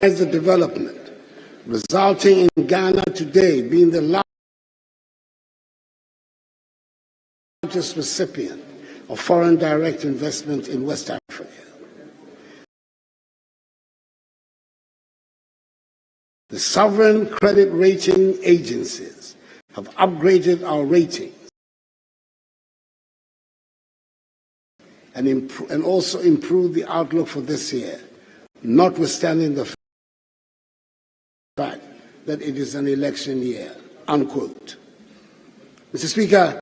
the development, resulting in Ghana today being the largest recipient of foreign direct investment in West Africa. The sovereign credit rating agencies have upgraded our ratings and also improved the outlook for this year, notwithstanding the fact that it is an election year, unquote. Mr. Speaker,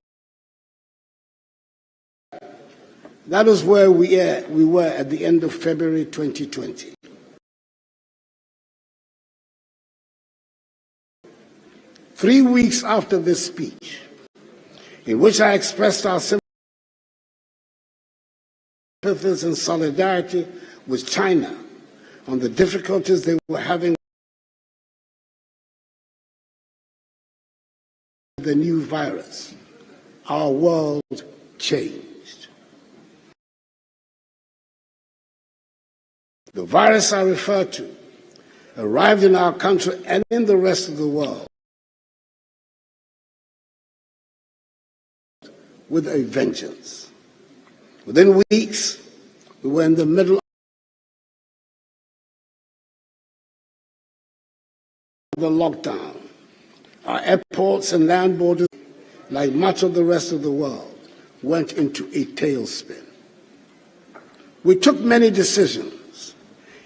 that was where we were at the end of February 2020. Three weeks after this speech, in which I expressed our sympathies and solidarity with China on the difficulties they were having with the new virus, our world changed. The virus I refer to arrived in our country and in the rest of the world with a vengeance. Within weeks, we were in the middle of the lockdown. Our airports and land borders, like much of the rest of the world, went into a tailspin. We took many decisions,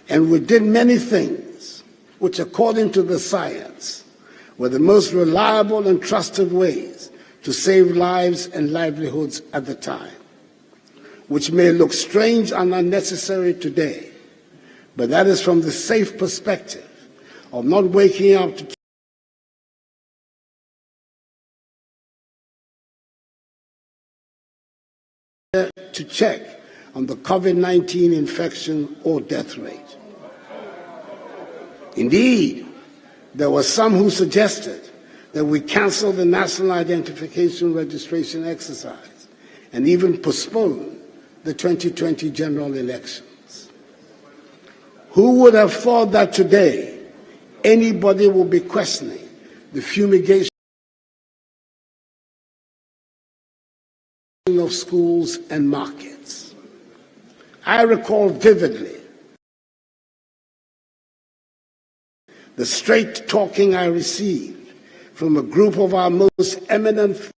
and we did many things which, according to the science, were the most reliable and trusted ways to save lives and livelihoods at the time, which may look strange and unnecessary today, but that is from the safe perspective of not waking up to check on the COVID-19 infection or death rate. Indeed, there were some who suggested that we cancel the national identification registration exercise and even postpone the 2020 general elections. Who would have thought that today anybody would be questioning the fumigation of schools and markets? I recall vividly the straight talking I received from a group of our most eminent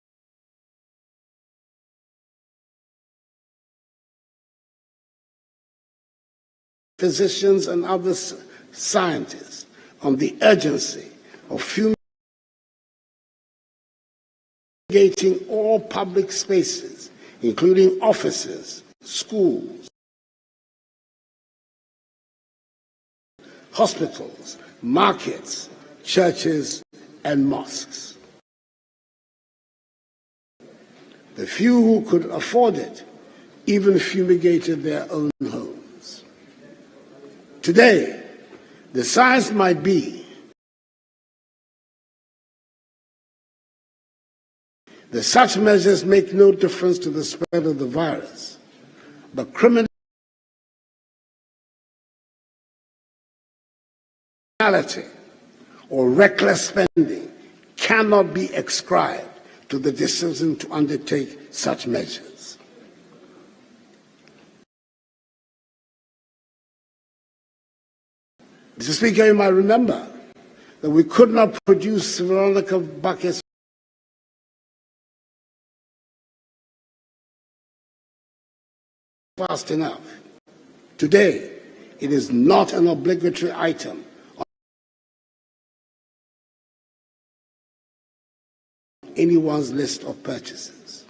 physicians and other scientists on the urgency of fumigating all public spaces, including offices, schools, hospitals, markets, churches, and mosques. The few who could afford it even fumigated their own homes. Today, the science might be that such measures make no difference to the spread of the virus, but criminality or reckless spending cannot be ascribed to the decision to undertake such measures. Mr. Speaker, you might remember that we could not produce Veronica buckets fast enough. Today, it is not an obligatory item on anyone's list of purchases.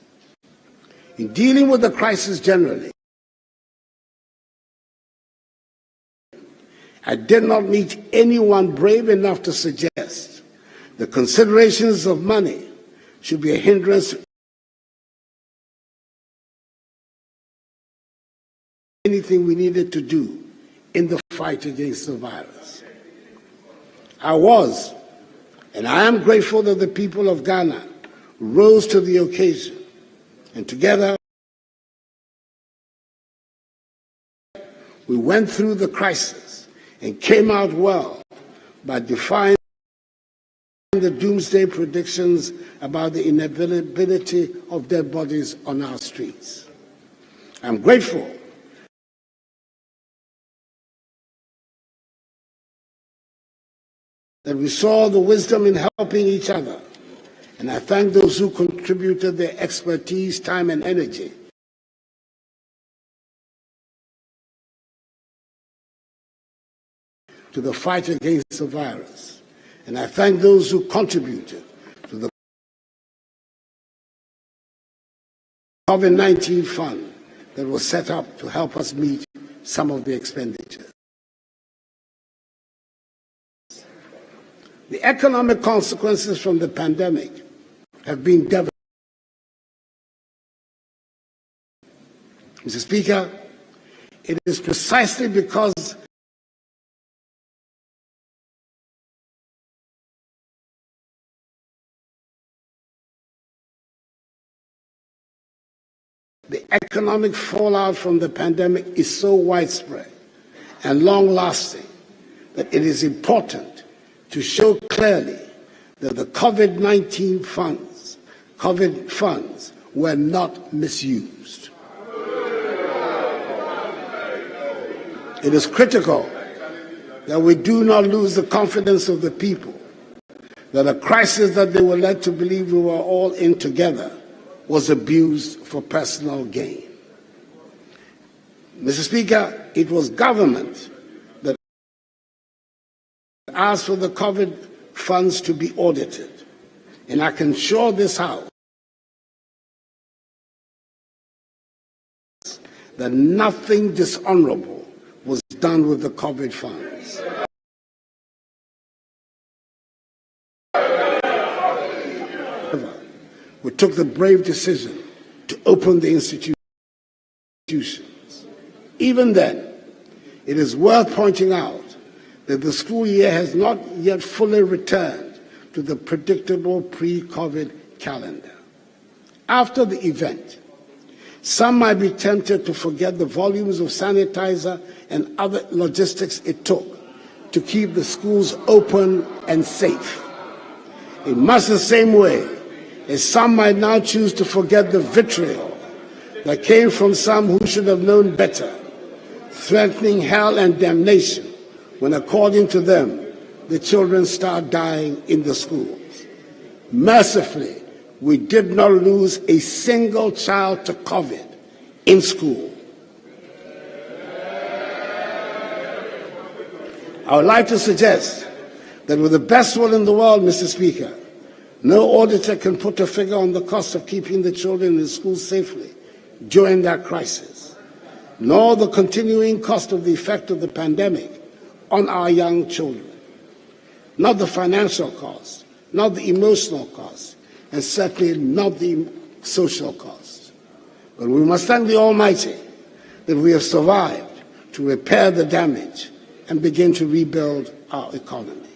In dealing with the crisis generally, I did not meet anyone brave enough to suggest the considerations of money should be a hindrance to anything we needed to do in the fight against the virus. I was, and I am grateful that the people of Ghana rose to the occasion, and together we went through the crisis and came out well by defying the doomsday predictions about the inevitability of dead bodies on our streets. I'm grateful that we saw the wisdom in helping each other, and I thank those who contributed their expertise, time, and energy to the fight against the virus. And I thank those who contributed to the COVID-19 fund that was set up to help us meet some of the expenditures. The economic consequences from the pandemic have been devastating. Mr. Speaker, it is precisely because the economic fallout from the pandemic is so widespread and long-lasting that it is important to show clearly that the COVID-19 funds, were not misused. It is critical that we do not lose the confidence of the people that a crisis that they were led to believe we were all in together was abused for personal gain. Mr. Speaker, it was government that asked for the COVID funds to be audited, and I can assure this House that nothing dishonorable was done with the COVID funds. We took the brave decision to open the institutions. Even then, it is worth pointing out that the school year has not yet fully returned to the predictable pre-COVID calendar. After the event, some might be tempted to forget the volumes of sanitizer and other logistics it took to keep the schools open and safe. In much the same way as some might now choose to forget the vitriol that came from some who should have known better, threatening hell and damnation when, according to them, the children start dying in the schools. Mercifully, we did not lose a single child to COVID in school. I would like to suggest that with the best will in the world, Mr. Speaker, no auditor can put a figure on the cost of keeping the children in school safely during that crisis, nor the continuing cost of the effect of the pandemic on our young children. Not the financial cost, not the emotional cost, and certainly not the social cost. But we must thank the Almighty that we have survived to repair the damage and begin to rebuild our economy.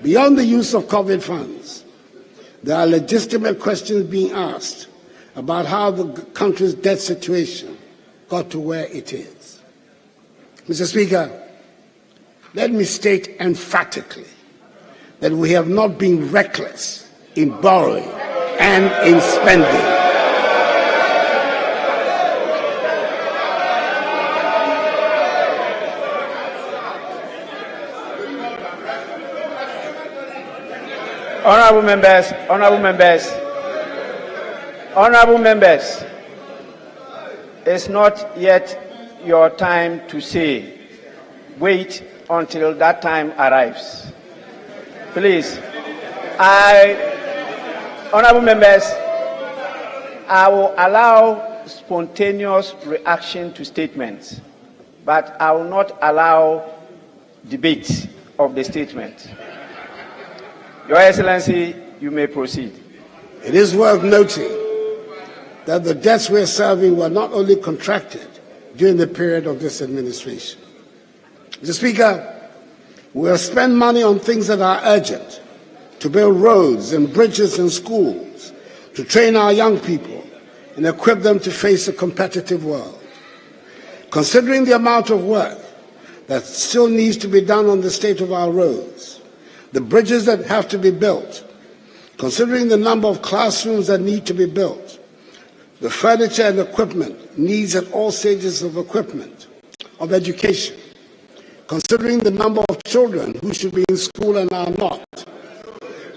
Beyond the use of COVID funds, there are legitimate questions being asked about how the country's debt situation got to where it is. Mr. Speaker, let me state emphatically that we have not been reckless in borrowing and in spending. Honorable members, it's not yet your time to say. Wait until that time arrives. Please, honorable members, I will allow spontaneous reaction to statements, but I will not allow debate of the statement. Your Excellency, you may proceed. It is worth noting that the debts we are serving were not only contracted during the period of this administration. Mr. Speaker, we have spent money on things that are urgent, to build roads and bridges and schools, to train our young people and equip them to face a competitive world. Considering the amount of work that still needs to be done on the state of our roads, the bridges that have to be built, considering the number of classrooms that need to be built, the furniture and equipment needs at all stages of education, considering the number of children who should be in school and are not,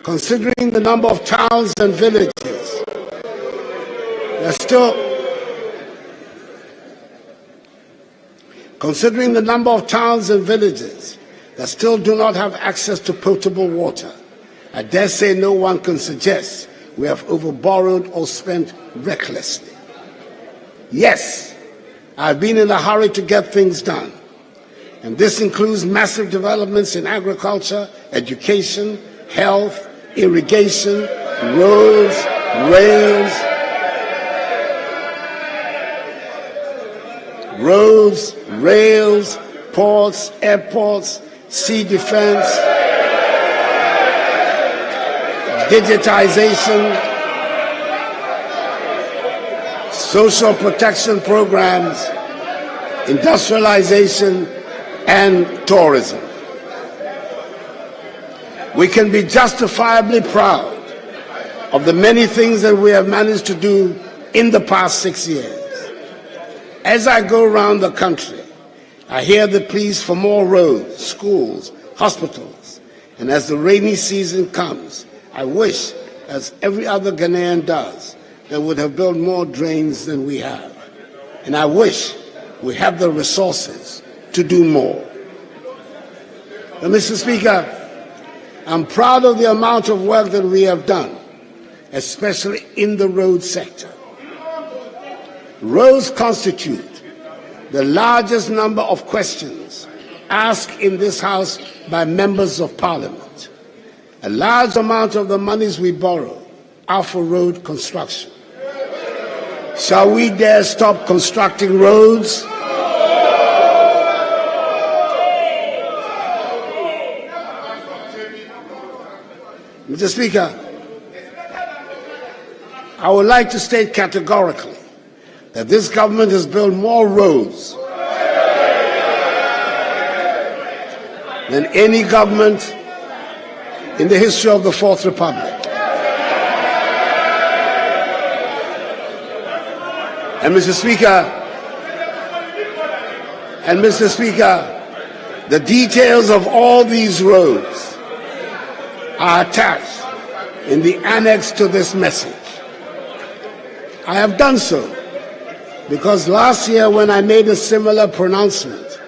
considering the number of towns and villages that still do not have access to potable water. I dare say no one can suggest we have overborrowed or spent recklessly. Yes, I've been in a hurry to get things done, and this includes massive developments in agriculture, education, health, irrigation, roads, rails, ports, airports, sea defense, digitization, social protection programs, industrialization, and tourism. We can be justifiably proud of the many things that we have managed to do in the past 6 years. As I go around the country, I hear the pleas for more roads, schools, hospitals, and as the rainy season comes, I wish, as every other Ghanaian does, that we would have built more drains than we have. And I wish we have the resources to do more. But Mr. Speaker, I'm proud of the amount of work that we have done, especially in the road sector. Roads constitute the largest number of questions asked in this House by members of Parliament. A large amount of the monies we borrow are for road construction. Shall we dare stop constructing roads? Mr. Speaker, I would like to state categorically that this government has built more roads than any government in the history of the Fourth Republic. And Mr. Speaker, the details of all these roads are attached in the annex to this message. I have done so because last year when I made a similar pronouncement,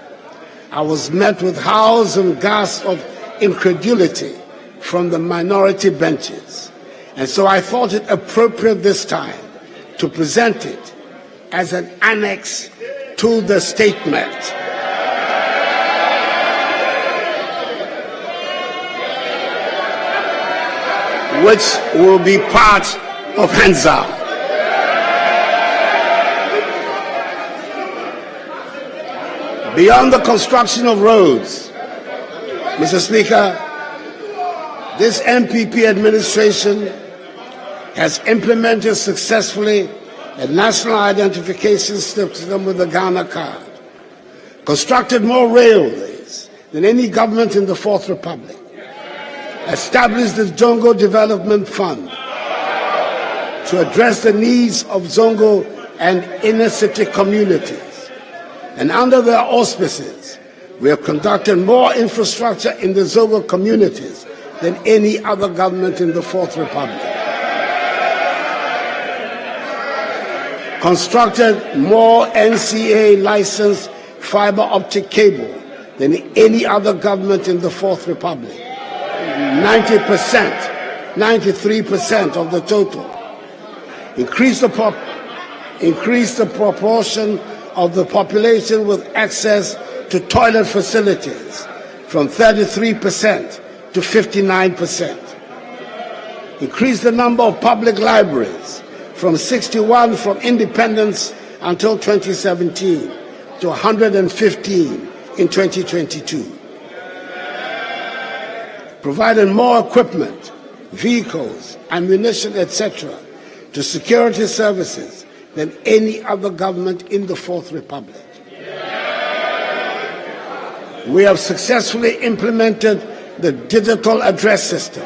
I was met with howls and gasps of incredulity from the minority benches. And so I thought it appropriate this time to present it as an annex to the statement. Which will be part of Hansard. Beyond the construction of roads, Mr. Speaker, this MPP administration has implemented successfully a national identification system with the Ghana card, constructed more railways than any government in the Fourth Republic, established the Zongo Development Fund to address the needs of Zongo and inner city communities. And under their auspices, we have conducted more infrastructure in the Zongo communities than any other government in the Fourth Republic. Constructed more NCA licensed fiber optic cable than any other government in the Fourth Republic. 90%, 93% of the total. Increase the proportion of the population with access to toilet facilities from 33% to 59%. Increase the number of public libraries from 61 from independence until 2017 to 115 in 2022. Provided more equipment, vehicles, ammunition, etc. to security services than any other government in the Fourth Republic. We have successfully implemented the digital address system,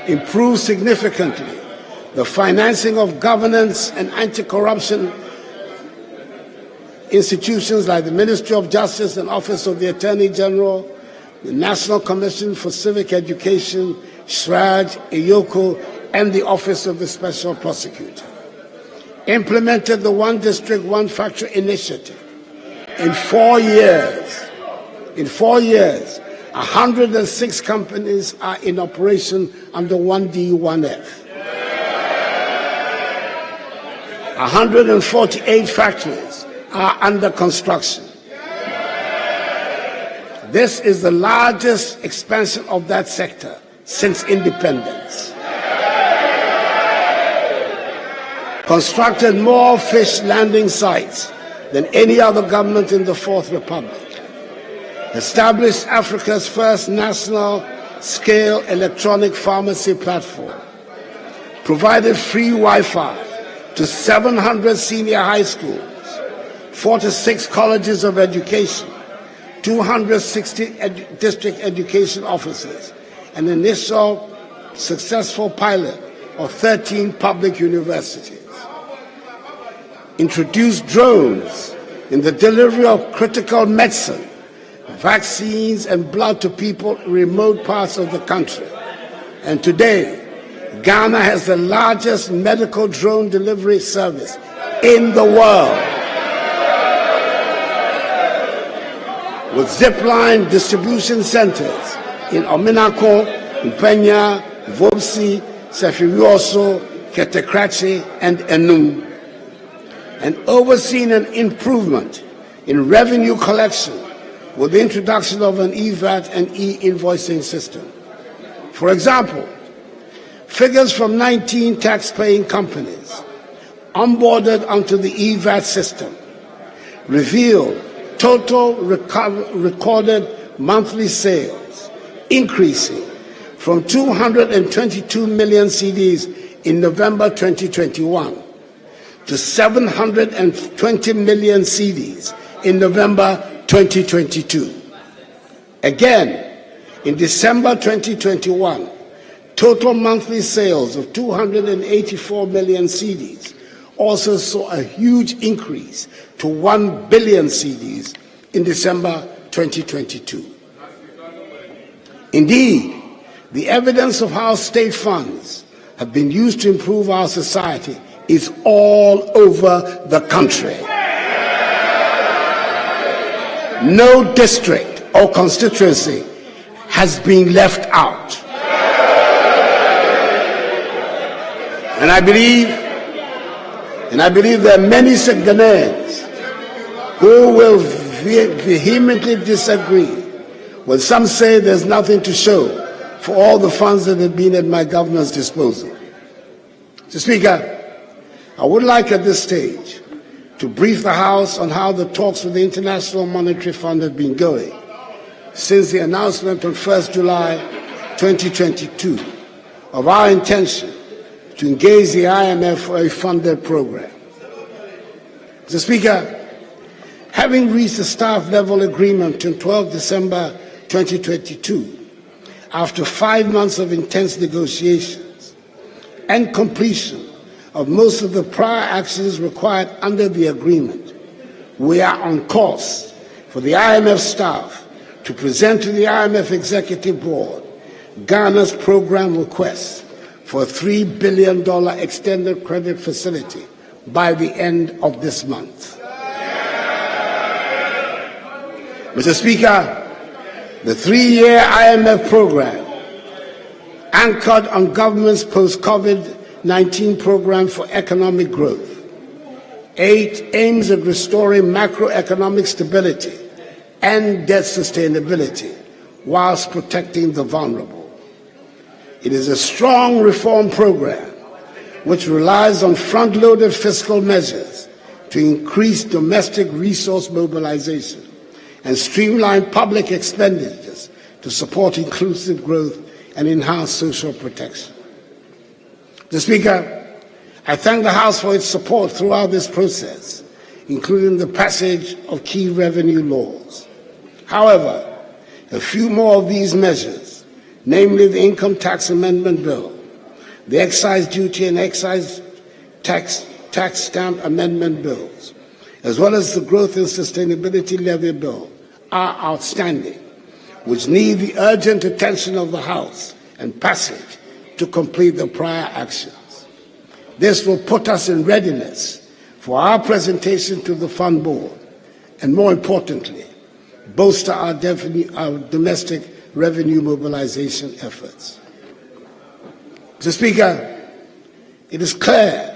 improved significantly the financing of governance and anti-corruption institutions like the Ministry of Justice and Office of the Attorney General, the National Commission for Civic Education, SRAJ, EYOCO, and the Office of the Special Prosecutor. Implemented the One District, One Factory initiative. In 4 years, 106 companies are in operation under 1D, 1F. 148 factories are under construction. This is the largest expansion of that sector since independence. Constructed more fish landing sites than any other government in the Fourth Republic. Established Africa's first national-scale electronic pharmacy platform. Provided free Wi-Fi to 700 senior high schools, 46 colleges of education, 260 district education offices, an initial successful pilot of 13 public universities. Introduced drones in the delivery of critical medicine, vaccines, and blood to people in remote parts of the country. And today, Ghana has the largest medical drone delivery service in the world, with zipline distribution centers in Ominako, Mpenya, Vobsi, Sefirioso, Ketekrachi, and Enum, and overseen an improvement in revenue collection with the introduction of an e-VAT and e-invoicing system. For example, figures from 19 tax-paying companies onboarded onto the e-VAT system reveal total recorded monthly sales increasing from 222 million CDs in November 2021 to 720 million CDs in November 2022. Again, in December 2021, total monthly sales of 284 million CDs also saw a huge increase to 1 billion CDs in December 2022. Indeed, the evidence of how state funds have been used to improve our society is all over the country. No district or constituency has been left out. And I believe there are many Ghanaians who will vehemently disagree when some say there's nothing to show for all the funds that have been at my government's disposal. Mr. Speaker, I would like at this stage to brief the House on how the talks with the International Monetary Fund have been going since the announcement on 1st July 2022 of our intention to engage the IMF for a funded program. Mr. Speaker, having reached a staff-level agreement on 12 December 2022, after 5 months of intense negotiations and completion of most of the prior actions required under the agreement, we are on course for the IMF staff to present to the IMF Executive Board Ghana's program request for a $3 billion extended credit facility by the end of this month. Mr. Speaker, the 3-year IMF program, anchored on government's post-COVID-19 program for economic growth, aims at restoring macroeconomic stability and debt sustainability whilst protecting the vulnerable. It is a strong reform program which relies on front-loaded fiscal measures to increase domestic resource mobilization and streamline public expenditures to support inclusive growth and enhance social protection. Mr. Speaker, I thank the House for its support throughout this process, including the passage of key revenue laws. However, a few more of these measures, namely the Income Tax Amendment Bill, the Excise Duty and Excise Tax Stamp Amendment Bills, as well as the Growth and Sustainability Levy Bill, are outstanding, which need the urgent attention of the House and passage to complete the prior actions. This will put us in readiness for our presentation to the Fund Board, and more importantly, bolster our domestic revenue mobilization efforts. Mr. Speaker, it is clear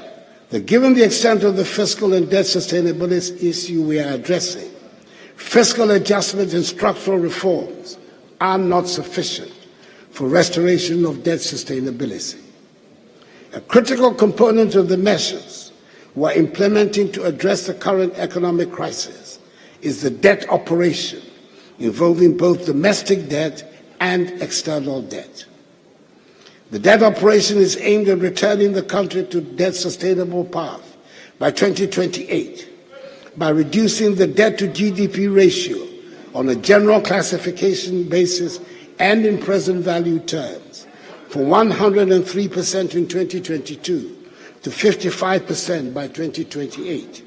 that given the extent of the fiscal and debt sustainability issue we are addressing, fiscal adjustments and structural reforms are not sufficient for restoration of debt sustainability. A critical component of the measures we are implementing to address the current economic crisis is the debt operation, involving both domestic debt and external debt. The debt operation is aimed at returning the country to debt sustainable path by 2028 by reducing the debt to GDP ratio on a general classification basis and in present value terms from 103% in 2022 to 55% by 2028,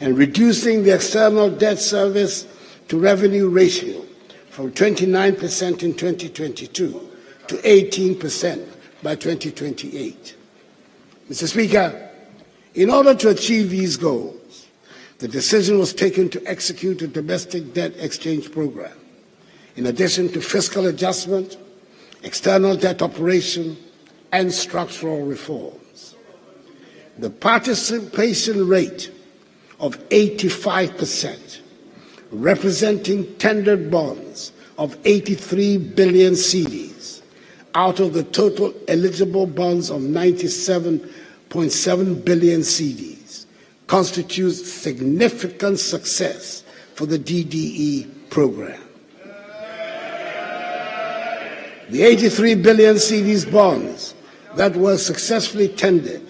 and reducing the external debt service to revenue ratio from 29% in 2022 to 18% by 2028. Mr. Speaker, in order to achieve these goals, the decision was taken to execute a domestic debt exchange program, in addition to fiscal adjustment, external debt operation, and structural reforms. The participation rate of 85%, representing tendered bonds of 83 billion cedis, out of the total eligible bonds of 97.7 billion cedis, constitutes significant success for the DDE program. The 83 billion cedis bonds that were successfully tendered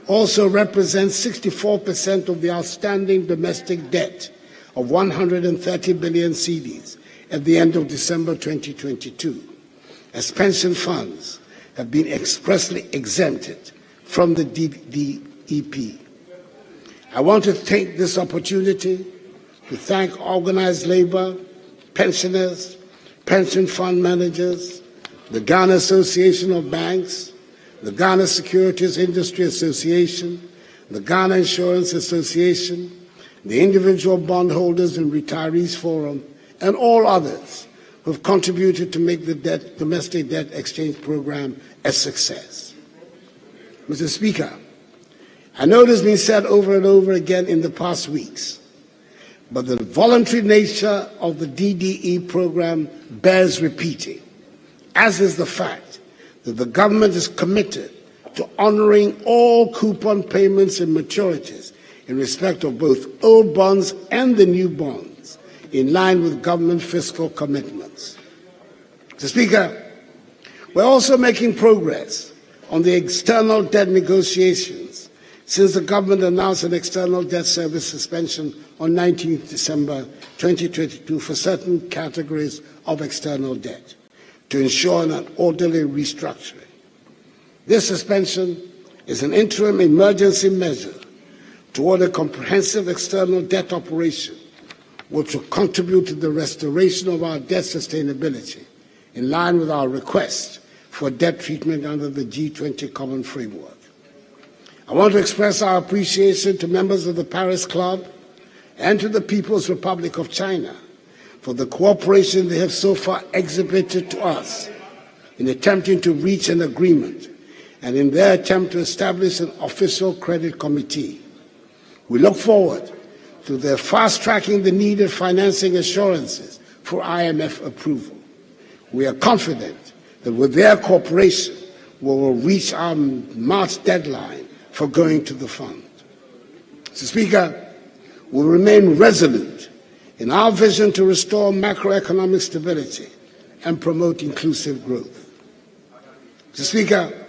also represent 64% of the outstanding domestic debt of 130 billion cedis at the end of December 2022. As pension funds have been expressly exempted from the DDEP. I want to take this opportunity to thank organized labor, pensioners, pension fund managers, the Ghana Association of Banks, the Ghana Securities Industry Association, the Ghana Insurance Association, the Individual Bondholders and Retirees Forum, and all others who have contributed to make the domestic debt exchange program a success. Mr. Speaker, I know it has been said over and over again in the past weeks, but the voluntary nature of the DDE program bears repeating, as is the fact that the government is committed to honoring all coupon payments and maturities in respect of both old bonds and the new bonds, in line with government fiscal commitments. Mr. Speaker, we're also making progress on the external debt negotiations since the government announced an external debt service suspension on 19 December 2022 for certain categories of external debt to ensure an orderly restructuring. This suspension is an interim emergency measure toward a comprehensive external debt operation which will contribute to the restoration of our debt sustainability in line with our request for debt treatment under the G20 Common Framework. I want to express our appreciation to members of the Paris Club and to the People's Republic of China for the cooperation they have so far exhibited to us in attempting to reach an agreement and in their attempt to establish an official credit committee. We look forward to their fast-tracking the needed financing assurances for IMF approval. We are confident that with their cooperation, we will reach our March deadline for going to the fund. Mr. Speaker, we remain resolute in our vision to restore macroeconomic stability and promote inclusive growth. Mr. Speaker,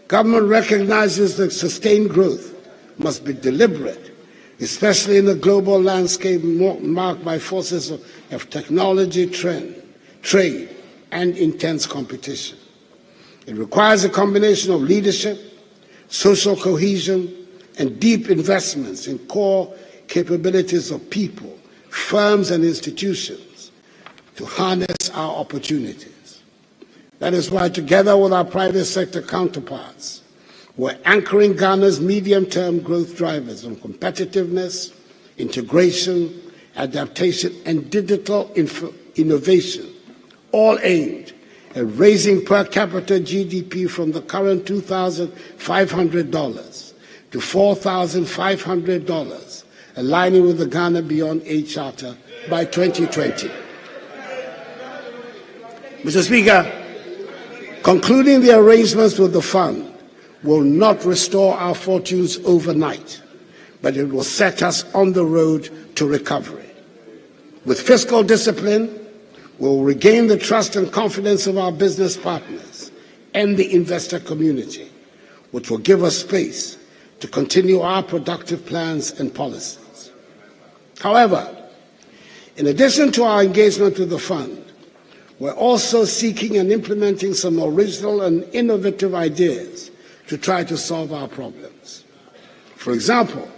government recognizes that sustained growth must be deliberate especially in a global landscape marked by forces of technology, trade, and intense competition. It requires a combination of leadership, social cohesion, and deep investments in core capabilities of people, firms, and institutions to harness our opportunities. That is why, together with our private sector counterparts, we're anchoring Ghana's medium-term growth drivers on competitiveness, integration, adaptation, and digital innovation, all aimed at raising per capita GDP from the current $2,500 to $4,500, aligning with the Ghana Beyond Aid Charter by 2020. Mr. Speaker, concluding the arrangements with the fund will not restore our fortunes overnight, but it will set us on the road to recovery. With fiscal discipline, we will regain the trust and confidence of our business partners and the investor community, which will give us space to continue our productive plans and policies. However, in addition to our engagement with the fund, we're also seeking and implementing some original and innovative ideas to try to solve our problems. For example,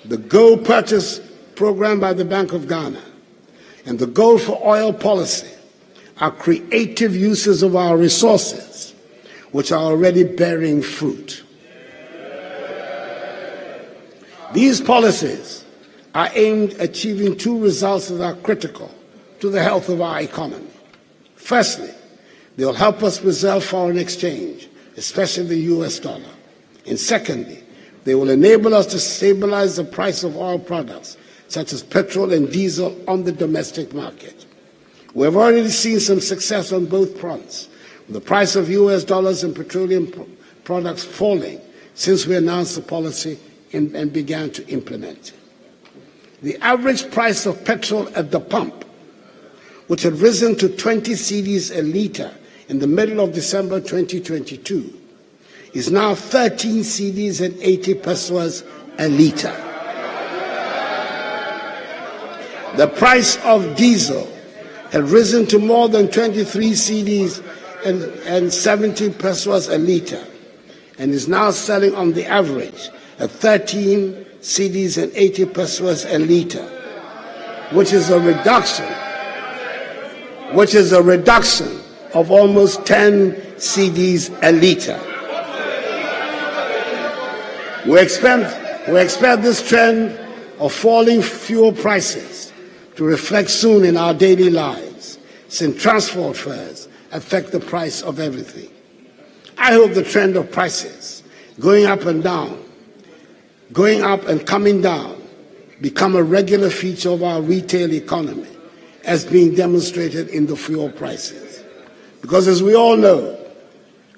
the gold purchase program by the Bank of Ghana and the gold for oil policy are creative uses of our resources, which are already bearing fruit. These policies are aimed at achieving two results that are critical to the health of our economy. Firstly, they will help us preserve foreign exchange, especially the US dollar. And secondly, they will enable us to stabilize the price of oil products, such as petrol and diesel, on the domestic market. We have already seen some success on both fronts, with the price of US dollars and petroleum products falling since we announced the policy and began to implement it. The average price of petrol at the pump, which had risen to 20 cedis a litre in the middle of December 2022, is now 13 cedis and 80 pesos a litre. The price of diesel had risen to more than 23 cedis and 70 pesos a litre, and is now selling on the average at 13 cedis and 80 pesos a litre, which is a reduction of almost 10 cedis a litre. We expect this trend of falling fuel prices to reflect soon in our daily lives, since transport fares affect the price of everything. I hope the trend of prices going up and coming down become a regular feature of our retail economy, as being demonstrated in the fuel prices. Because as we all know,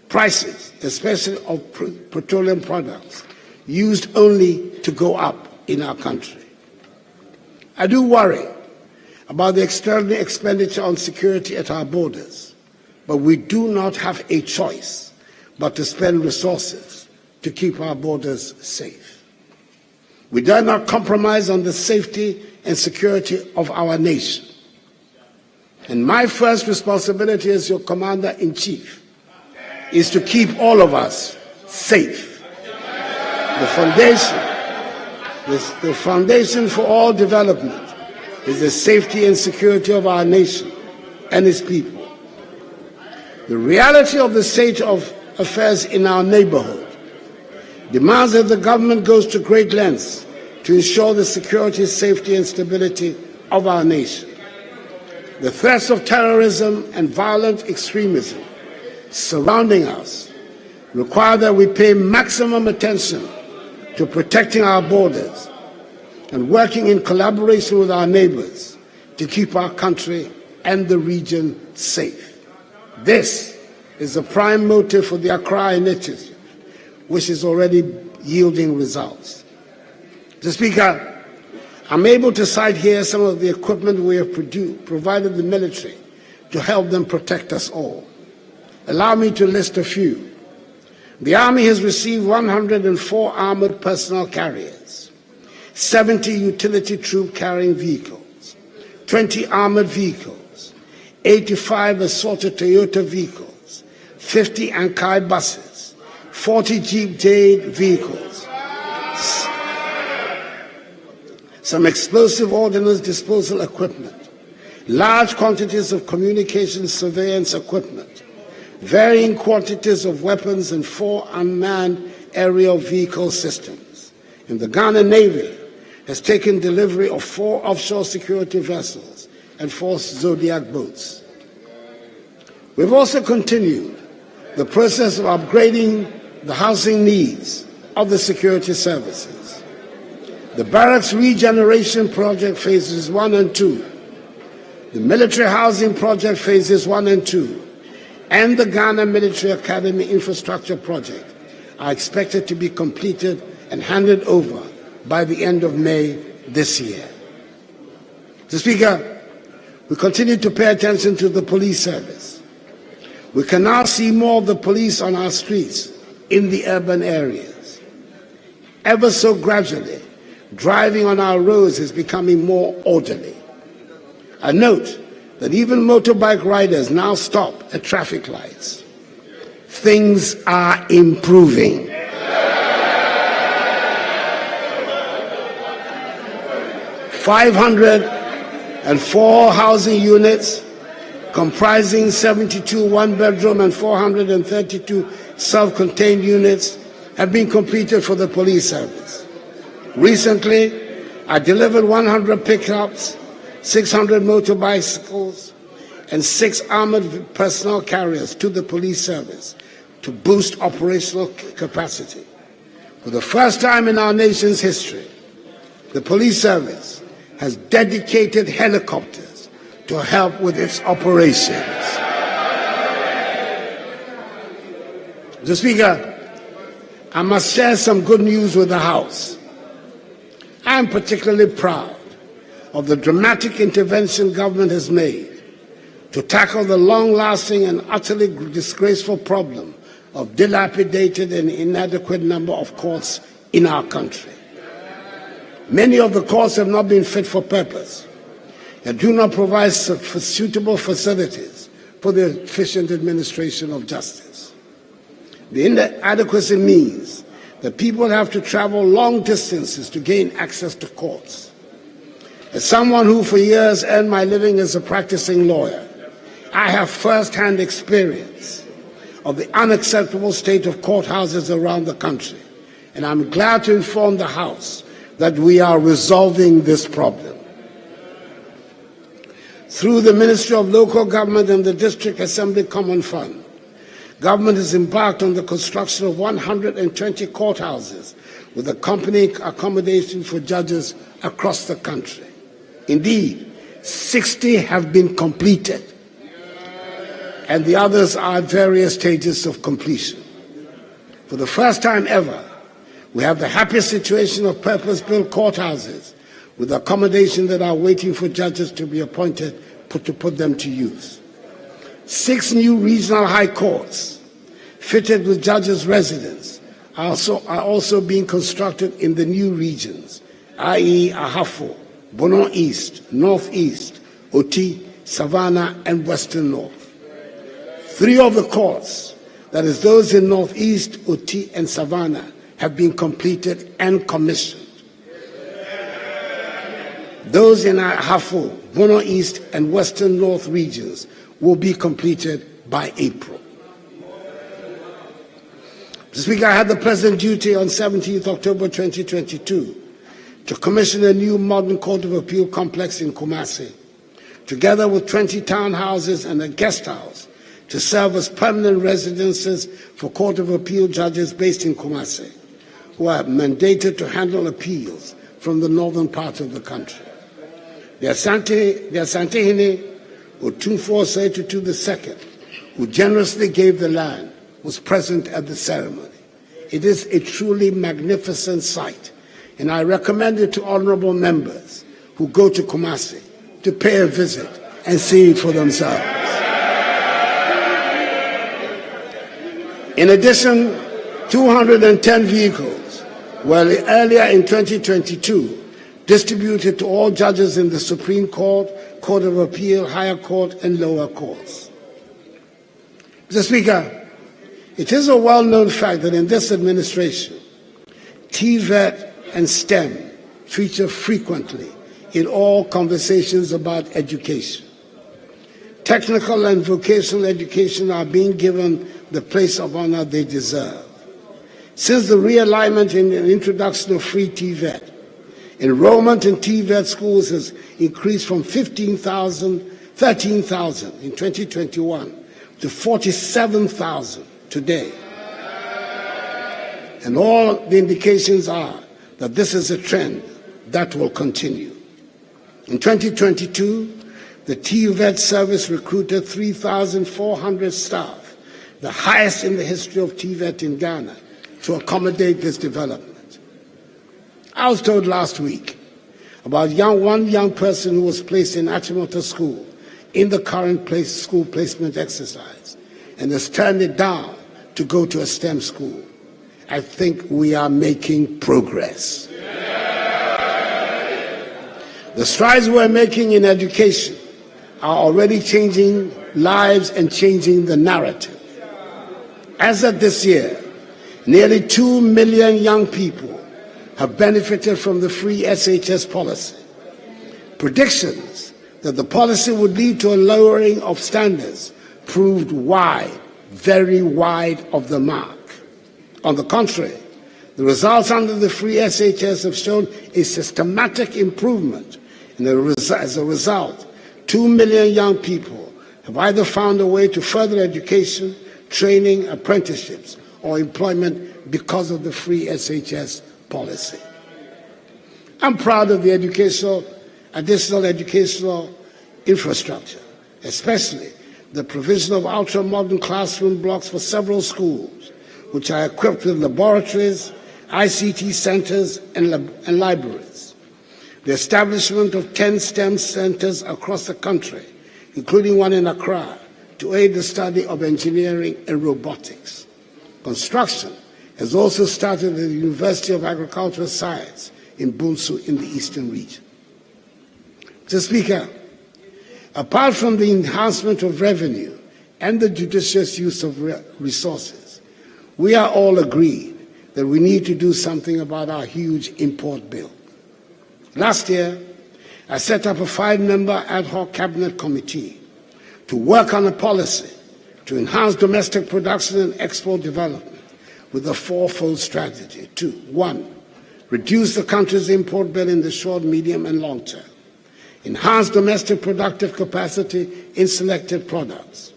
prices, especially of petroleum products, used only to go up in our country. I do worry about the external expenditure on security at our borders, but we do not have a choice but to spend resources to keep our borders safe. We dare not compromise on the safety and security of our nation. And my first responsibility as your Commander-in-Chief is to keep all of us safe. The foundation for all development is the safety and security of our nation and its people. The reality of the state of affairs in our neighborhood demands that the government goes to great lengths to ensure the security, safety, and stability of our nation. The threats of terrorism and violent extremism surrounding us require that we pay maximum attention to protecting our borders and working in collaboration with our neighbors to keep our country and the region safe. This is the prime motive for the Accra Initiative, which is already yielding results. Mr. Speaker, I'm able to cite here some of the equipment we have provided the military to help them protect us all. Allow me to list a few. The Army has received 104 armored personnel carriers, 70 utility troop carrying vehicles, 20 armored vehicles, 85 assorted Toyota vehicles, 50 Ankai buses, 40 Jeep Jade vehicles, some explosive ordnance disposal equipment, large quantities of communications surveillance equipment, varying quantities of weapons, and 4 unmanned aerial vehicle systems. And the Ghana Navy has taken delivery of 4 offshore security vessels and 4 Zodiac boats. We've also continued the process of upgrading the housing needs of the security services. The Barracks Regeneration Project Phases 1 and 2, the Military Housing Project Phases 1 and 2, and the Ghana Military Academy Infrastructure Project are expected to be completed and handed over by the end of May this year. Mr. Speaker, we continue to pay attention to the police service. We can now see more of the police on our streets in the urban areas. Ever so gradually, driving on our roads is becoming more orderly. I note that even motorbike riders now stop at traffic lights. Things are improving. 504 housing units comprising 72 one-bedroom and 432 self-contained units have been completed for the police service. Recently, I delivered 100 pickups, 600 motorbicycles, and 6 armored personnel carriers to the police service to boost operational capacity. For the first time in our nation's history, the police service has dedicated helicopters to help with its operations. Mr. Speaker, I must share some good news with the House. I am particularly proud of the dramatic intervention government has made to tackle the long-lasting and utterly disgraceful problem of dilapidated and inadequate number of courts in our country. Many of the courts have not been fit for purpose and do not provide suitable facilities for the efficient administration of justice. The inadequacy means that people have to travel long distances to gain access to courts. As someone who for years earned my living as a practicing lawyer, I have first-hand experience of the unacceptable state of courthouses around the country, and I'm glad to inform the House that we are resolving this problem. Through the Ministry of Local Government and the District Assembly Common Fund, government has embarked on the construction of 120 courthouses with accompanying accommodation for judges across the country. Indeed, 60 have been completed, and the others are at various stages of completion. For the first time ever, we have the happy situation of purpose-built courthouses with accommodation that are waiting for judges to be appointed to put them to use. 6 new regional high courts fitted with judges' residence are also being constructed in the new regions, i.e. Ahafo, Bono East, Northeast, Oti, Savannah, and Western North. 3 of the courts, that is those in Northeast, Oti, and Savannah, have been completed and commissioned. Those in Ahafo, Bono East, and Western North regions will be completed by April. Mr. Speaker, I had the President's duty on 17th October 2022 to commission a new modern Court of Appeal complex in Kumasi, together with 20 townhouses and a guest house to serve as permanent residences for Court of Appeal judges based in Kumasi, who are mandated to handle appeals from the northern part of the country. The Asantehene Otumfuo Setutu II, who generously gave the land, was present at the ceremony. It is a truly magnificent sight, and I recommend it to honorable members who go to Kumasi to pay a visit and see it for themselves. In addition, 210 vehicles were earlier in 2022 distributed to all judges in the Supreme Court, Court of Appeal, Higher Court, and lower courts. Mr. Speaker, it is a well-known fact that in this administration, TVET and STEM feature frequently in all conversations about education. Technical and vocational education are being given the place of honor they deserve. Since the realignment and introduction of free TVET, enrollment in TVET schools has increased from 13,000 in 2021 to 47,000 today. And all the indications are that this is a trend that will continue. In 2022, the TVET service recruited 3,400 staff, the highest in the history of TVET in Ghana, to accommodate this development. I was told last week about one young person who was placed in Achimota School in the current school placement exercise and has turned it down to go to a STEM school. I think we are making progress. The strides we're making in education are already changing lives and changing the narrative. As of this year, nearly 2 million young people have benefited from the free SHS policy. Predictions that the policy would lead to a lowering of standards proved wide, very wide of the mark. On the contrary, the results under the free SHS have shown a systematic improvement, and as a result, 2 million young people have either found a way to further education, training, apprenticeships, or employment because of the free SHS policy. I'm proud of the additional educational infrastructure, especially the provision of ultra-modern classroom blocks for several schools, which are equipped with laboratories, ICT centers, and libraries. The establishment of 10 STEM centers across the country, including one in Accra, to aid the study of engineering and robotics. Construction has also started at the University of Agricultural Science in Bunsu in the Eastern region. Mr. Speaker, apart from the enhancement of revenue and the judicious use of resources, we are all agreed that we need to do something about our huge import bill. Last year, I set up a 5-member ad hoc cabinet committee to work on a policy to enhance domestic production and export development with a fourfold strategy. 1, reduce the country's import bill in the short, medium, and long term. Enhance domestic productive capacity in selected products.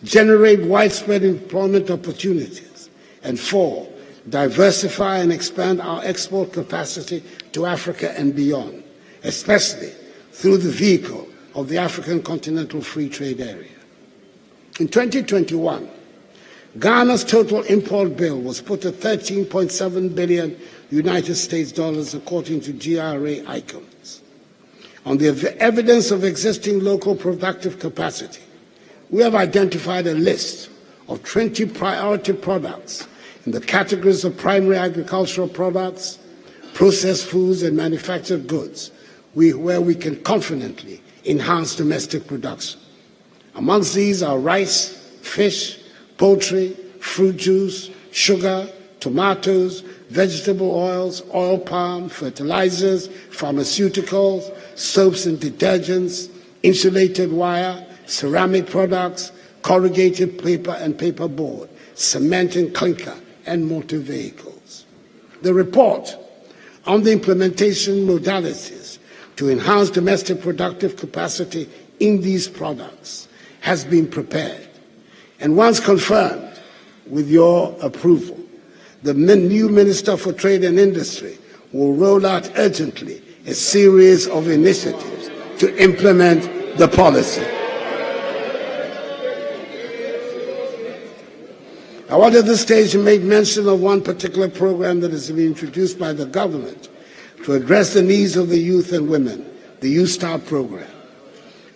Generate widespread employment opportunities. And 4, diversify and expand our export capacity to Africa and beyond, especially through the vehicle of the African Continental Free Trade Area. In 2021, Ghana's total import bill was put at $13.7 billion United States dollars, according to GRA icons. On the evidence of existing local productive capacity, we have identified a list of 20 priority products in the categories of primary agricultural products, processed foods, and manufactured goods, where we can confidently enhance domestic production. Amongst these are rice, fish, poultry, fruit juice, sugar, tomatoes, vegetable oils, oil palm, fertilizers, pharmaceuticals, soaps and detergents, insulated wire, ceramic products, corrugated paper and paperboard, cement and clinker, and motor vehicles. The report on the implementation modalities to enhance domestic productive capacity in these products has been prepared. And once confirmed with your approval, the new Minister for Trade and Industry will roll out urgently a series of initiatives to implement the policy. I want at this stage to make mention of one particular program that has been introduced by the government to address the needs of the youth and women, the Youth Start program.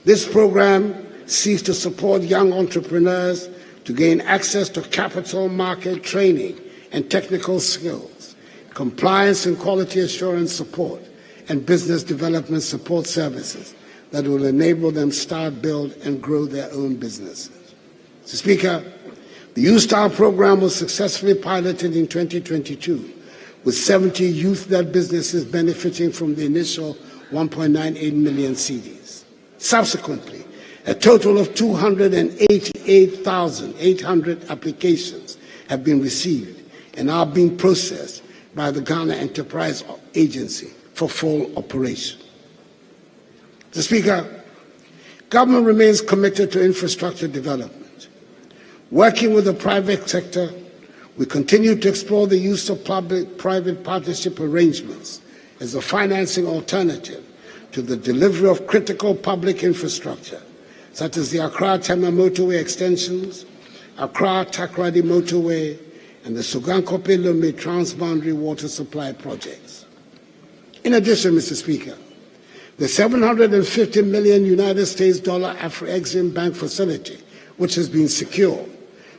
This program seeks to support young entrepreneurs to gain access to capital market training and technical skills, compliance and quality assurance support, and business development support services that will enable them start, build, and grow their own businesses. Mr. Speaker, the Youth Star program was successfully piloted in 2022, with 70 youth-led businesses benefiting from the initial 1.98 million cedis. Subsequently, a total of 288,800 applications have been received and are being processed by the Ghana Enterprise Agency for full operation. Mr. Speaker, government remains committed to infrastructure development. Working with the private sector, we continue to explore the use of public-private partnership arrangements as a financing alternative to the delivery of critical public infrastructure, such as the Accra-Tema motorway extensions, Accra-Takoradi motorway, and the Sogankope-Lome transboundary water supply projects. In addition, Mr. Speaker, the $750 million United States Afro-Exim Bank facility, which has been secured,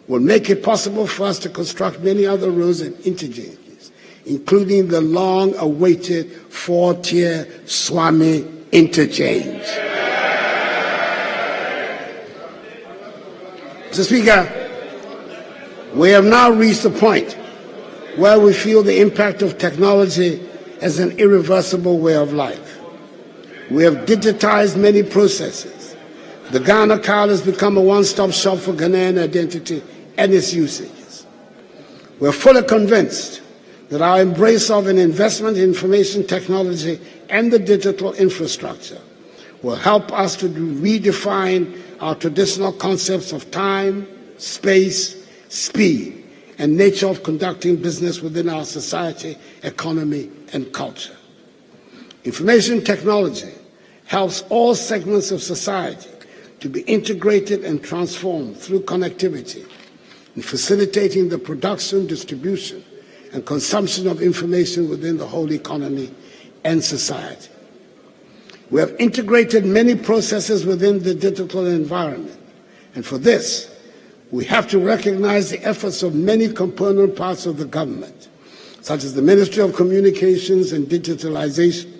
will make it possible for us to construct many other roads and interchanges, including the long-awaited four-tier Swami interchange. Mr. Speaker, we have now reached the point where we feel the impact of technology as an irreversible way of life. We have digitized many processes. The Ghana card has become a one-stop shop for Ghanaian identity and its usages. We are fully convinced that our embrace of an investment in information technology and the digital infrastructure will help us to redefine our traditional concepts of time, space, speed, and nature of conducting business within our society, economy, and culture. Information technology helps all segments of society to be integrated and transformed through connectivity in facilitating the production, distribution, and consumption of information within the whole economy and society. We have integrated many processes within the digital environment, and for this, we have to recognize the efforts of many component parts of the government, such as the Ministry of Communications and Digitalization,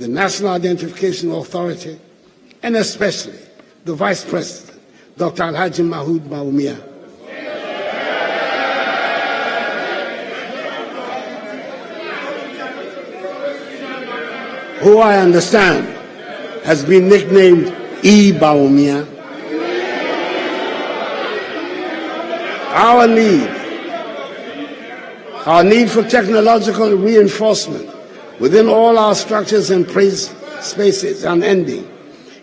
the National Identification Authority, and especially the Vice President, Dr. Alhaji Mahood Bawumia, who I understand has been nicknamed E. Bawumia. Our need for technological reinforcement within all our structures and spaces is unending,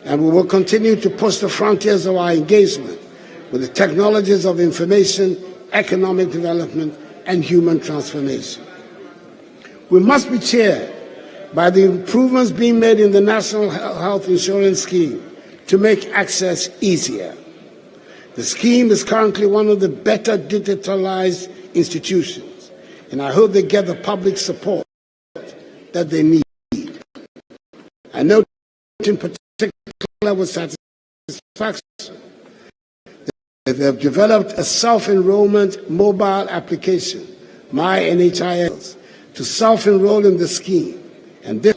and we will continue to push the frontiers of our engagement with the technologies of information, economic development, and human transformation. We must be cheered by the improvements being made in the National Health Insurance Scheme to make access easier. The scheme is currently one of the better digitalized institutions, and I hope they get the public support that they need. I note in particular with satisfaction that they have developed a self-enrollment mobile application, My NHIS, to self-enroll in the scheme, and this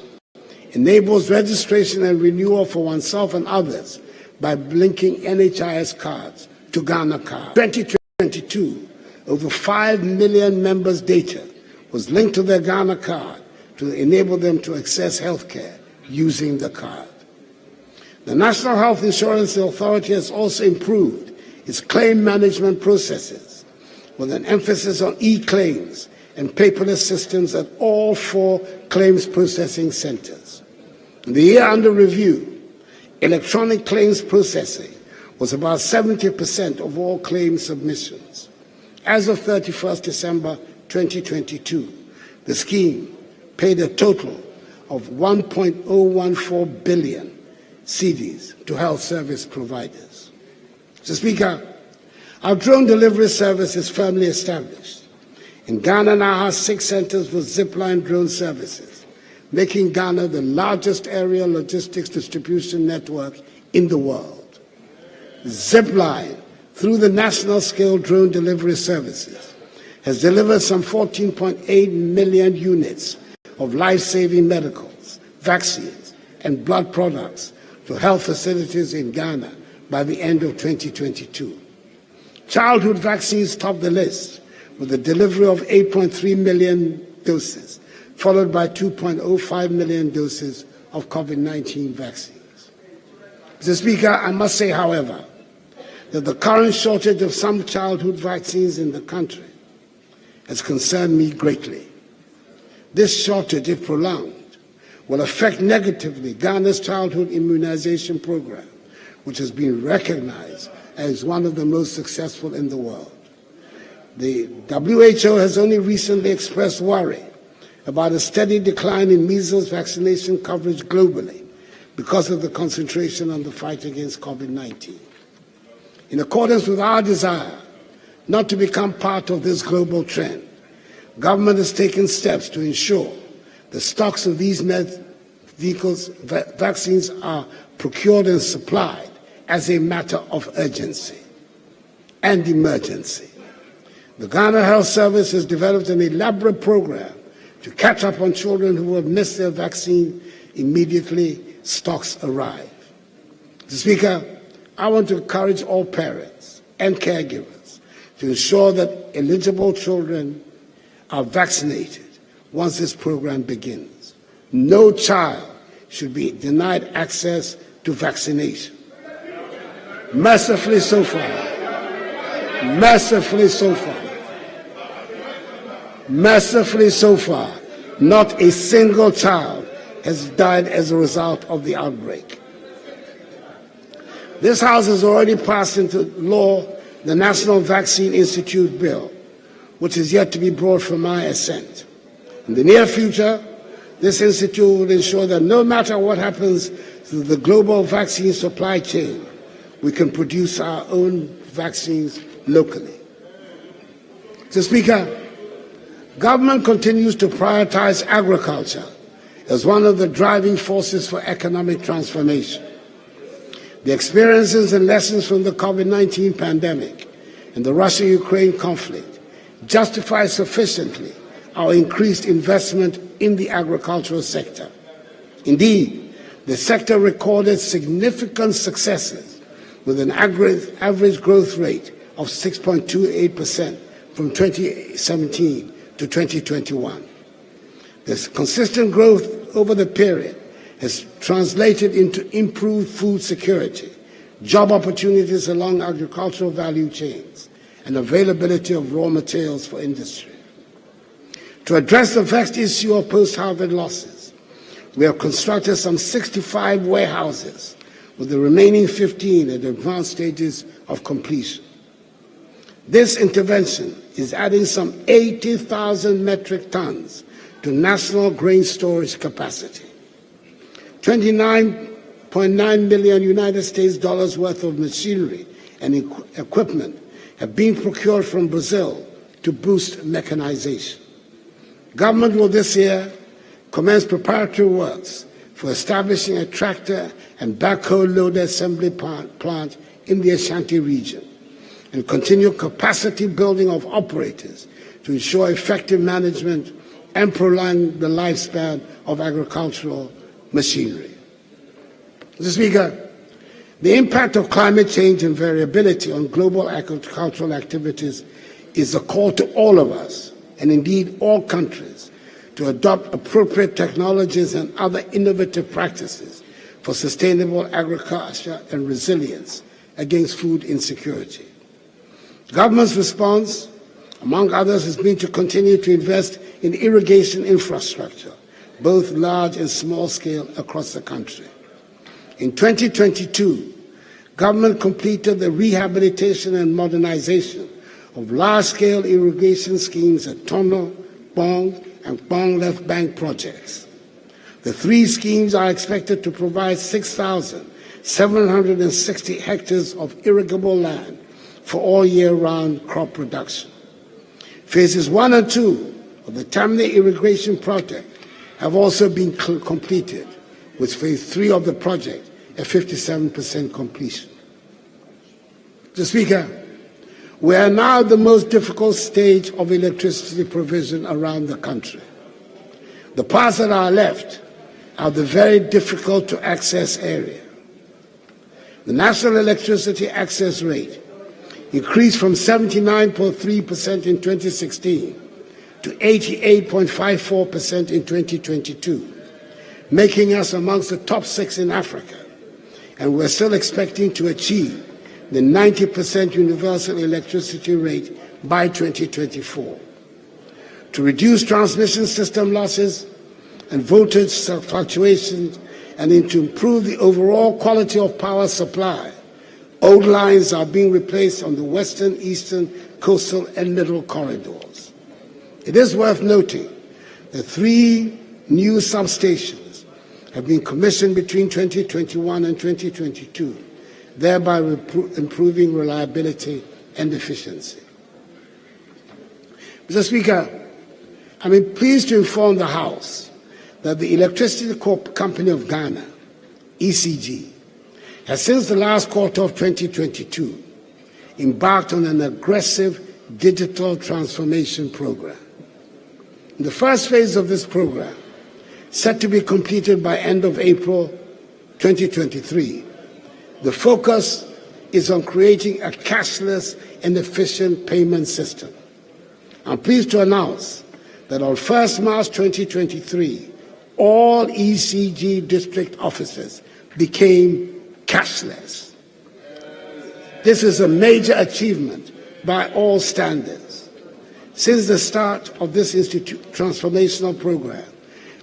enables registration and renewal for oneself and others by linking NHIS cards to Ghana Card. 2022, over 5 million members' data was linked to their Ghana Card to enable them to access health care using the card. The National Health Insurance Authority has also improved its claim management processes with an emphasis on e-claims and paperless systems at all 4 claims processing centers. In the year under review, electronic claims processing was about 70% of all claim submissions. As of 31st December 2022, the scheme paid a total of 1.014 billion cedis to health service providers. Mr. Speaker, our drone delivery service is firmly established. In Ghana now has 6 centers for zipline drone services, making Ghana the largest aerial logistics distribution network in the world. Zipline, through the national scale drone delivery services, has delivered some 14.8 million units of life-saving medicals vaccines, and blood products to health facilities in Ghana by the end of 2022. Childhood vaccines top the list with the delivery of 8.3 million doses, followed by 2.05 million doses of COVID-19 vaccines. Mr. Speaker, I must say, however, that the current shortage of some childhood vaccines in the country has concerned me greatly. This shortage, if prolonged, will affect negatively Ghana's childhood immunization program, which has been recognized as one of the most successful in the world. The WHO has only recently expressed worry about a steady decline in measles vaccination coverage globally because of the concentration on the fight against COVID-19. In accordance with our desire not to become part of this global trend, government has taken steps to ensure the stocks of these vaccines are procured and supplied as a matter of urgency and emergency. The Ghana Health Service has developed an elaborate program to catch up on children who have missed their vaccine immediately stocks arrive. Mr. Speaker, I want to encourage all parents and caregivers to ensure that eligible children are vaccinated once this program begins. No child should be denied access to vaccination. Mercifully so far, not a single child has died as a result of the outbreak. This House has already passed into law the National Vaccine Institute Bill, which is yet to be brought for my assent. In the near future, this institute will ensure that no matter what happens to the global vaccine supply chain, we can produce our own vaccines locally. Mr. Speaker, government continues to prioritize agriculture as one of the driving forces for economic transformation. The experiences and lessons from the COVID-19 pandemic and the Russia-Ukraine conflict justify sufficiently our increased investment in the agricultural sector. Indeed, the sector recorded significant successes with an average growth rate of 6.28% from 2017 to 2021. This consistent growth over the period has translated into improved food security, job opportunities along agricultural value chains, and availability of raw materials for industry. To address the vexed issue of post-harvest losses, we have constructed some 65 warehouses, with the remaining 15 at advanced stages of completion. This intervention is adding some 80,000 metric tons to national grain storage capacity. $29.9 million United States dollars worth of machinery and equipment have been procured from Brazil to boost mechanization. Government will this year commence preparatory works for establishing a tractor and backhoe loader assembly plant in the Ashanti region and continue capacity building of operators to ensure effective management and prolong the lifespan of agricultural machinery. Mr. Speaker, the impact of climate change and variability on global agricultural activities is a call to all of us, and indeed all countries, to adopt appropriate technologies and other innovative practices for sustainable agriculture and resilience against food insecurity. Government's response, among others, has been to continue to invest in irrigation infrastructure, both large and small scale, across the country. In 2022, government completed the rehabilitation and modernization of large-scale irrigation schemes at Tono, Bong, and Bong Left Bank projects. The three schemes are expected to provide 6,760 hectares of irrigable land for all year-round crop production. Phases 1 and 2 of the Tamale irrigation project have also been completed, with phase 3 of the project at 57% completion. Mr. Speaker, we are now at the most difficult stage of electricity provision around the country. The parts that are left are the very difficult to access area. The national electricity access rate increased from 79.3% in 2016 to 88.54% in 2022, making us amongst the top 6 in Africa, and we're still expecting to achieve the 90% universal electricity rate by 2024. To reduce transmission system losses and voltage fluctuations and to improve the overall quality of power supply, old lines are being replaced on the western, eastern, coastal, and middle corridors. It is worth noting that 3 new substations have been commissioned between 2021 and 2022, thereby improving reliability and efficiency. Mr. Speaker, I'm pleased to inform the House that the Electricity Company of Ghana, ECG, has since the last quarter of 2022 embarked on an aggressive digital transformation program. In the first phase of this program, set to be completed by end of April 2023, the focus is on creating a cashless and efficient payment system. I'm pleased to announce that on 1st March 2023, all ECG district offices became cashless. This is a major achievement by all standards. Since the start of this transformational program,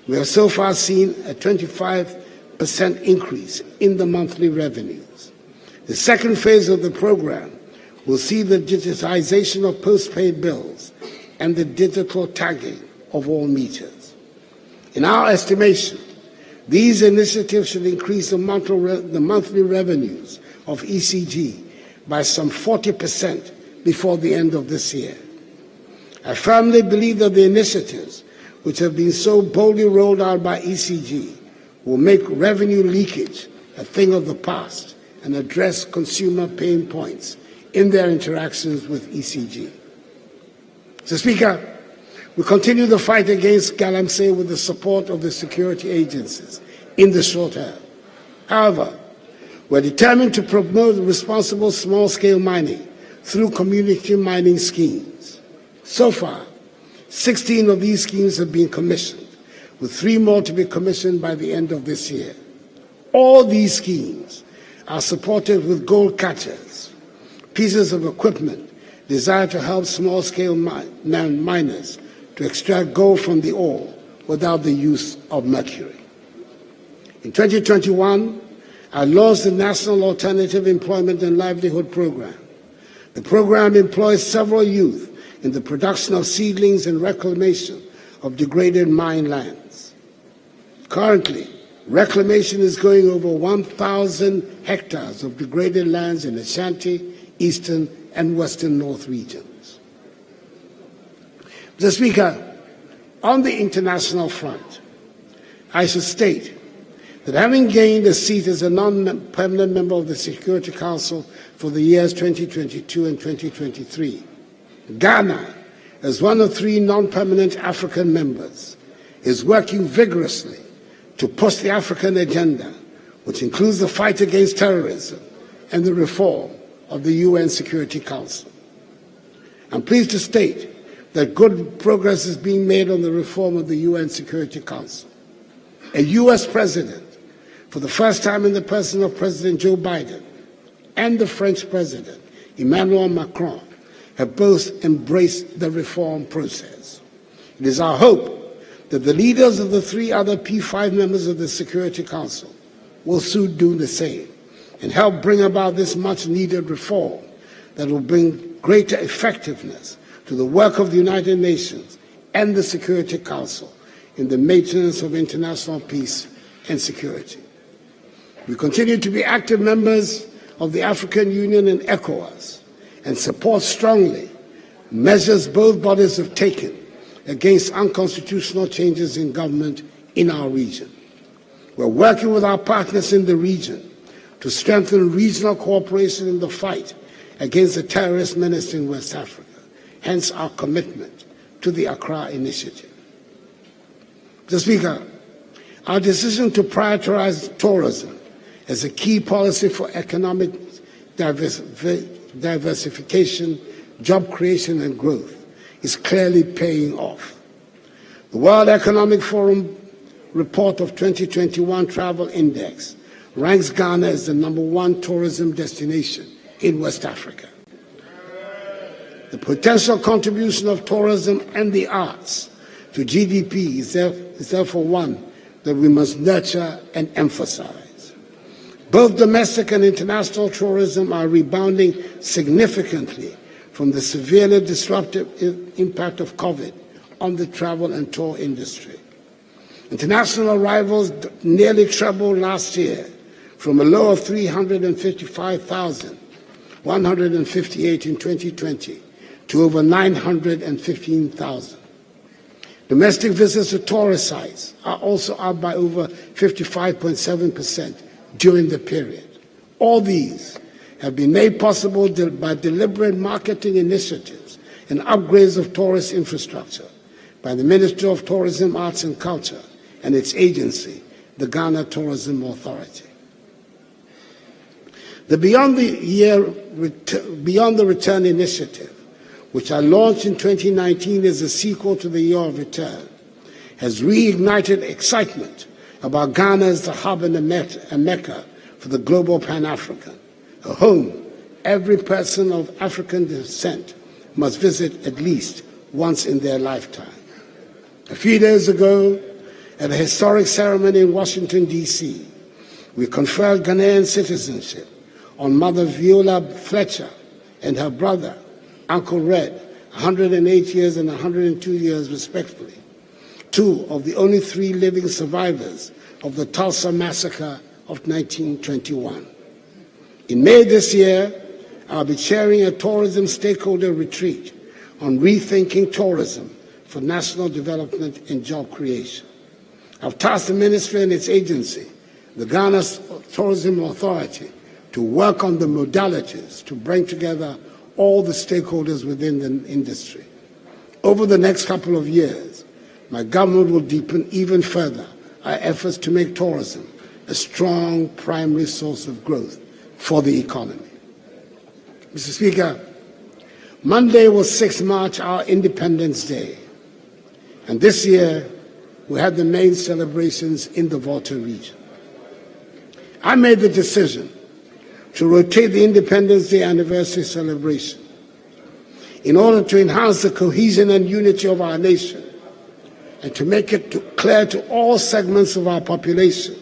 we have so far seen a 25% increase in the monthly revenues. The second phase of the program will see the digitization of postpaid bills and the digital tagging of all meters. In our estimation, these initiatives should increase the monthly revenues of ECG by some 40% before the end of this year. I firmly believe that the initiatives which have been so boldly rolled out by ECG will make revenue leakage a thing of the past and address consumer pain points in their interactions with ECG. Mr. Speaker, we continue the fight against galamsey with the support of the security agencies in the short term. However, we're determined to promote responsible small-scale mining through community mining schemes. So far, 16 of these schemes have been commissioned, with 3 more to be commissioned by the end of this year. All these schemes are supported with gold cutters, pieces of equipment designed to help small-scale miners to extract gold from the ore without the use of mercury. In 2021, I launched the National Alternative Employment and Livelihood Program. The program employs several youth in the production of seedlings and reclamation of degraded mine lands. Currently, reclamation is going over 1,000 hectares of degraded lands in Ashanti, Eastern, and Western North regions. Mr. Speaker, on the international front, I should state that having gained a seat as a non-permanent member of the Security Council for the years 2022 and 2023, Ghana, as one of 3 non-permanent African members, is working vigorously to push the African agenda, which includes the fight against terrorism and the reform of the UN Security Council. I'm pleased to state that good progress is being made on the reform of the UN Security Council. A U.S. president, for the first time in the person of President Joe Biden, and the French president, Emmanuel Macron, have both embraced the reform process. It is our hope that the leaders of the 3 other P5 members of the Security Council will soon do the same and help bring about this much-needed reform that will bring greater effectiveness to the work of the United Nations and the Security Council in the maintenance of international peace and security. We continue to be active members of the African Union and ECOWAS and support strongly measures both bodies have taken against unconstitutional changes in government in our region. We're working with our partners in the region to strengthen regional cooperation in the fight against the terrorist menace in West Africa, hence our commitment to the Accra Initiative. Mr. Speaker, Our decision to prioritize tourism as a key policy for economic diversification, job creation and growth is clearly paying off. The World Economic Forum report of 2021 Travel Index ranks Ghana as the #1 tourism destination in West Africa. The potential contribution of tourism and the arts to GDP is therefore one that we must nurture and emphasize. Both domestic and international tourism are rebounding significantly from the severely disruptive impact of COVID on the travel and tour industry. International arrivals nearly trebled last year from a low of 355,158 in 2020 to over 915,000. Domestic visits to tourist sites are also up by over 55.7% during the period. All these have been made possible by deliberate marketing initiatives and upgrades of tourist infrastructure by the Ministry of Tourism, Arts and Culture and its agency, the Ghana Tourism Authority. The Beyond the Return initiative, which I launched in 2019 as a sequel to the Year of Return, has reignited excitement about Ghana as the hub and a mecca for the global Pan-African, a home every person of African descent must visit at least once in their lifetime. A few days ago, at a historic ceremony in Washington, D.C., we conferred Ghanaian citizenship on Mother Viola Fletcher and her brother, Uncle Red, 108 years and 102 years respectively, two of the only three living survivors of the Tulsa Massacre of 1921. In May this year, I'll be chairing a tourism stakeholder retreat on rethinking tourism for national development and job creation. I've tasked the ministry and its agency, the Ghana Tourism Authority, to work on the modalities to bring together all the stakeholders within the industry. Over the next couple of years, my government will deepen even further our efforts to make tourism a strong primary source of growth for the economy. Mr. Speaker, Monday was 6 March, our Independence Day, and this year we had the main celebrations in the Volta region. I made the decision to rotate the Independence Day anniversary celebration in order to enhance the cohesion and unity of our nation and to make it clear to all segments of our population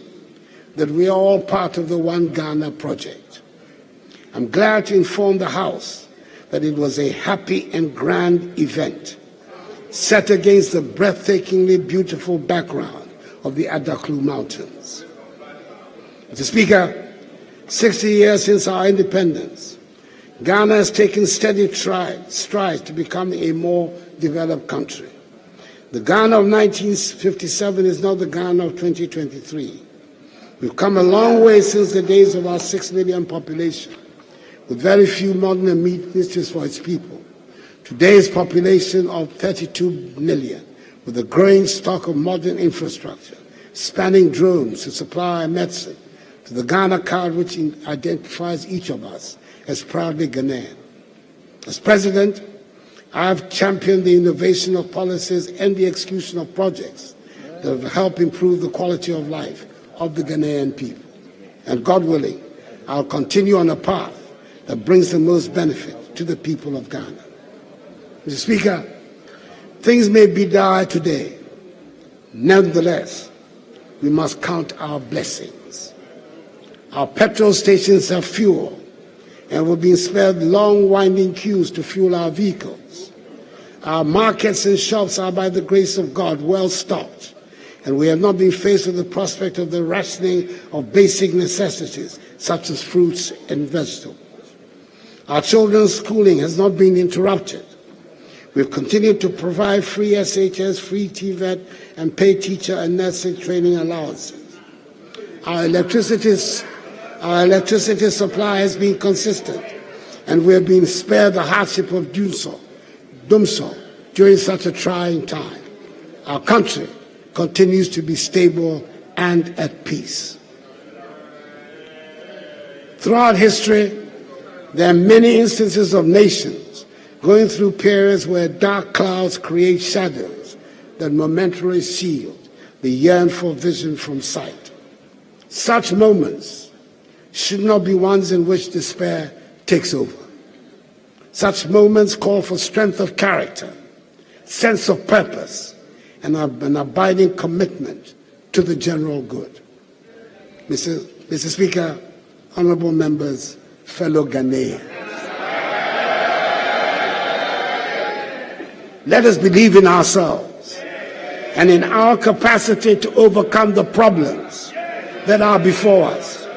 that we are all part of the One Ghana project. I'm glad to inform the House that it was a happy and grand event set against the breathtakingly beautiful background of the Adaklu Mountains. Mr. Speaker, 60 years since our independence, Ghana has taken steady strides to become a more developed country. The Ghana of 1957 is not the Ghana of 2023. We've come a long way since the days of our 6 million population, with very few modern amenities for its people. Today's population of 32 million, with a growing stock of modern infrastructure, spanning drones to supply medicine, to the Ghana card which identifies each of us as proudly Ghanaian. As President, I have championed the innovation of policies and the execution of projects that will help improve the quality of life of the Ghanaian people. And God willing, I'll continue on a path that brings the most benefit to the people of Ghana. Mr. Speaker, things may be dire today. Nevertheless, we must count our blessings. Our petrol stations have fuel, and we're being spared long winding queues to fuel our vehicles. Our markets and shops are, by the grace of God, well stocked, and we have not been faced with the prospect of the rationing of basic necessities such as fruits and vegetables. Our children's schooling has not been interrupted. We've continued to provide free SHS, free TVET, and paid teacher and nursing training allowances. Our electricity supply has been consistent, and we have been spared the hardship of doom so during such a trying time. Our country continues to be stable and at peace. Throughout history, there are many instances of nations going through periods where dark clouds create shadows that momentarily shield the yearned-for vision from sight. Such moments should not be ones in which despair takes over. Such moments call for strength of character, sense of purpose, and an abiding commitment to the general good. Mr. Speaker, honorable members, fellow Ghanaians, let us believe in ourselves and in our capacity to overcome the problems that are before us.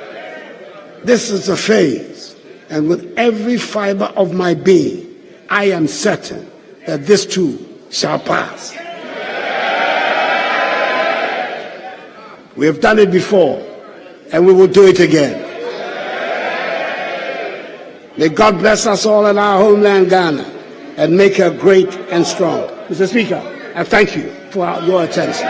This is a phase, and with every fiber of my being, I am certain that this too shall pass. We have done it before, and we will do it again. May God bless us all in our homeland, Ghana, and make her great and strong. Mr. Speaker, I thank you for your attention.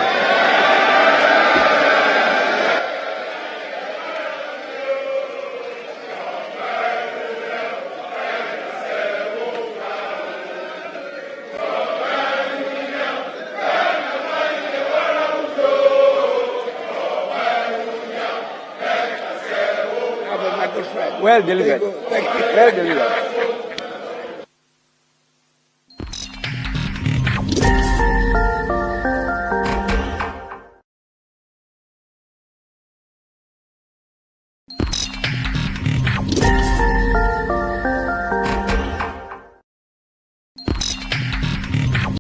Well delivered. Thank you. Well delivered.